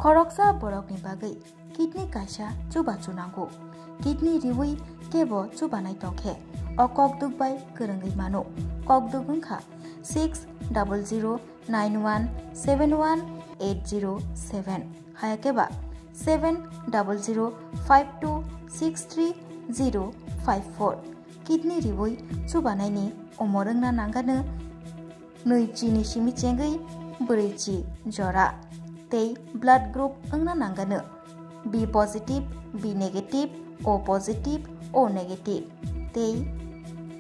खरकसा बरकनि बागै kidney कायसा Chuba चुनांगौ kidney रिवै केबो चुबानाय तंखे अ ककदुक bye गोरोङै मानो ककदुक ओंखा 600091718007 हायाकेबा 7005263054 किडनी रिवै चुबानायनि अमरंना नांगानो नैचिनि सिमिचेंगै ब्रैजि जरा तै ब्लाड ग्रुप ओंना नांगानो B positive B negative O positive O negative तै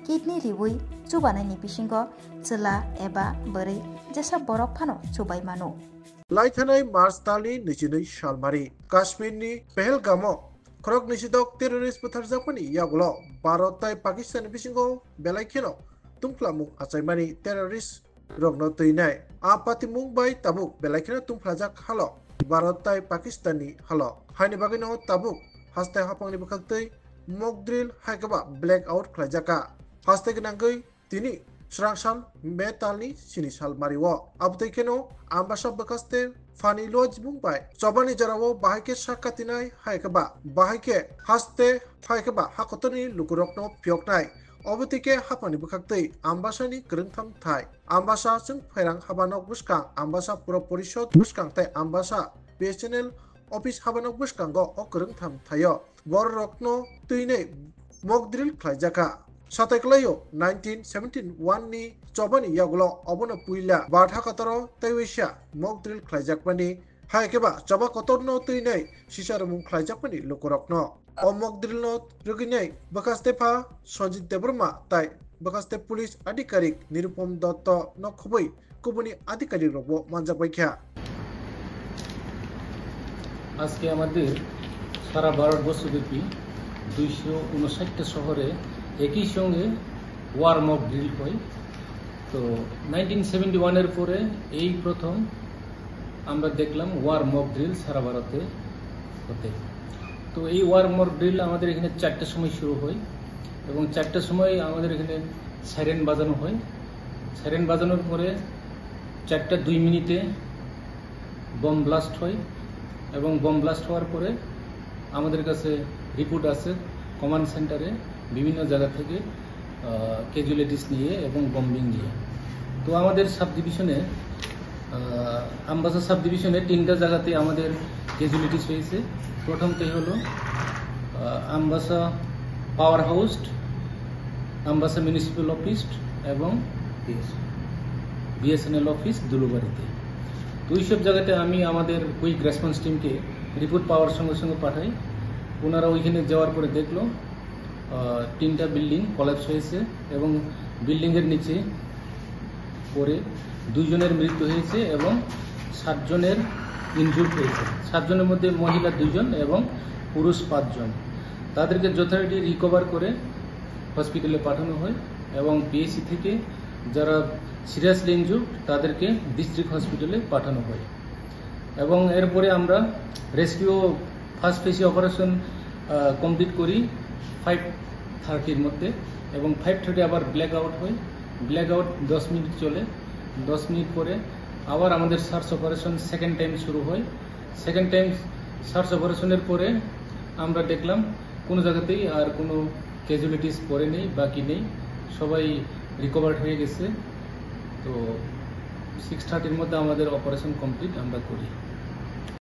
किडनी रिवै चुबानायनि बिसिंग चला एबा बोरै जेसा बरक फानो चुबाय मानो लाइथानाय मार्च दाननि 22 सालमारि काश्मीरनि पहलगामाव खरक निषिधक टेररिस्ट बुथारजाफोरनि यागुल भारत ताय पाकिस्तान बिसिंगौ बेलायखेनाव तुंफ्लामुं आचायमानि टेररिस्ट रगनो तैनाय आपातिमुं बाय ताबुक बेलायखेना तुंफ्लाजाक हाल भारत ताय पाकिस्ताननि हाल हायनि बागैनो ताबुक हास्ताय हाफांनि बखागतै मक ड्रिल हायगबा ब्लैक आउट खालायजाका हास्ताय गोनांगै तिनि स्रांसाल मे तालनि सिनि साल मारिव आबदैखेनो आम्बासा बकास्ते फानि लज बुंबाय चबानि जराव बाहायके साकातिनाय हायगबा बाहायके हास्ते हायगबा हाकतनि लुकुरकनो फियकनाय अबतिके हाफानि बखागतै आम्बासानि गोरोंथाम थाय आम्बासा जों फैरां हाबानक बुसकां आम्बासा पुर परिषद बुसकां ताय आम्बासा बीएसएनएल ऑफिस हाबानक बुसकांग अ गोरोंथाम थायो बर रकनो तैनै मक ड्रिल खालायजाका सातायक्लायो 1971 नि चबानि यागुल अबनो पुइला बाथा कतरो तैवेशा मक ड्रिल खालायजाकमानि हायकेबा चबा कतरनो तैनै सिसारमुं खालायजाकमानि लुकुरकनो अ मक ड्रिलनो रुगिनै बकास्तेफा सजित देबरमा ताय बकास्ते पुलिस आधिकारिक निरुपम दत्त न खुबै कुबुनि आधिकारिक रबो मानजाकबायख्या আজকে আমাদের সারা ভারতবর্ষব্যাপী 259টা শহরে একই সঙ্গে ওয়ার মক ড্রিল হয় তো 1971 এর পরে এই প্রথম আমরা দেখলাম ওয়ার মক ড্রিল সারা ভারতে হতে তো এই ওয়ার মক ড্রিল আমাদের এখানে 4টার সময় শুরু হয় এবং 4টার সময় আমাদের এখানে সাইরেন বাজানো হয় সাইরেন বাজানোর পরে 4টা 2 মিনিটে বম ব্লাস্ট হয় এবং বম ব্লাস্ট হওয়ার পরে আমাদের কাছে রিপোর্ট আছে কমান্ড সেন্টারে বিভিন্ন জায়গা থেকে ক্যাজুয়ালিটিস নিয়ে এবং বম্বিং নিয়ে তো আমাদের সাব ডিভিশনে আমবাসা সাব ডিভিশনে 3টা জায়গাতে আমাদের ক্যাজুয়ালিটিস হয়েছে প্রথমটাই হলো Ambassa power house Ambassa municipal office এবং বিএসএনএল অফিস দুলুবাড়িতে তো এইসব জায়গাতে আমি আমাদের কুইক রেসপন্স টিমকে রিপোর্ট পাওয়ার সঙ্গে সঙ্গে পাঠাই ওনারা ওইখানে যাওয়ার পরে দেখলো 3টা বিল্ডিং কলাপস হয়েছে এবং বিল্ডিংয়ের নিচে পরে 2 জনের মৃত্যু হয়েছে এবং 7 জনের ইনজুর্ড হয়েছে 7 জনের মধ্যে মহিলা 2 জন এবং পুরুষ 5 জন তাদেরকে যথারীতি রিকভার করে হসপিটালে পাঠানো হয় এবং পিএসসি থেকে যারা সিরিয়াসলি ইনজুর্ড তাদেরকে ডিস্ট্রিক্ট হসপিটালে পাঠানো হয় এবং এরপরে আমরা রেস্কিউ ফার্স্ট ফেসি অপারেশন কমপ্লিট করি 5:30 মধ্যে এবং 5:30 আবার ব্ল্যাক আউট হয় ব্ল্যাক আউট 10 মিনিট চলে 10 মিনিট পরে আবার আমাদের সার্চ অপারেশন সেকেন্ড টাইম শুরু হয় সেকেন্ড টাইম সার্চ অপারেশনের পরে আমরা দেখলাম কোনো জায়গাতেই আর কোনো ক্যাজুয়ালিটিস পরে নেই বাকি নেই সবাই রিকভার্ড হয়ে গেছে তো 6:30 মধ্যে আমাদের অপারেশন কমপ্লিট আমরা করি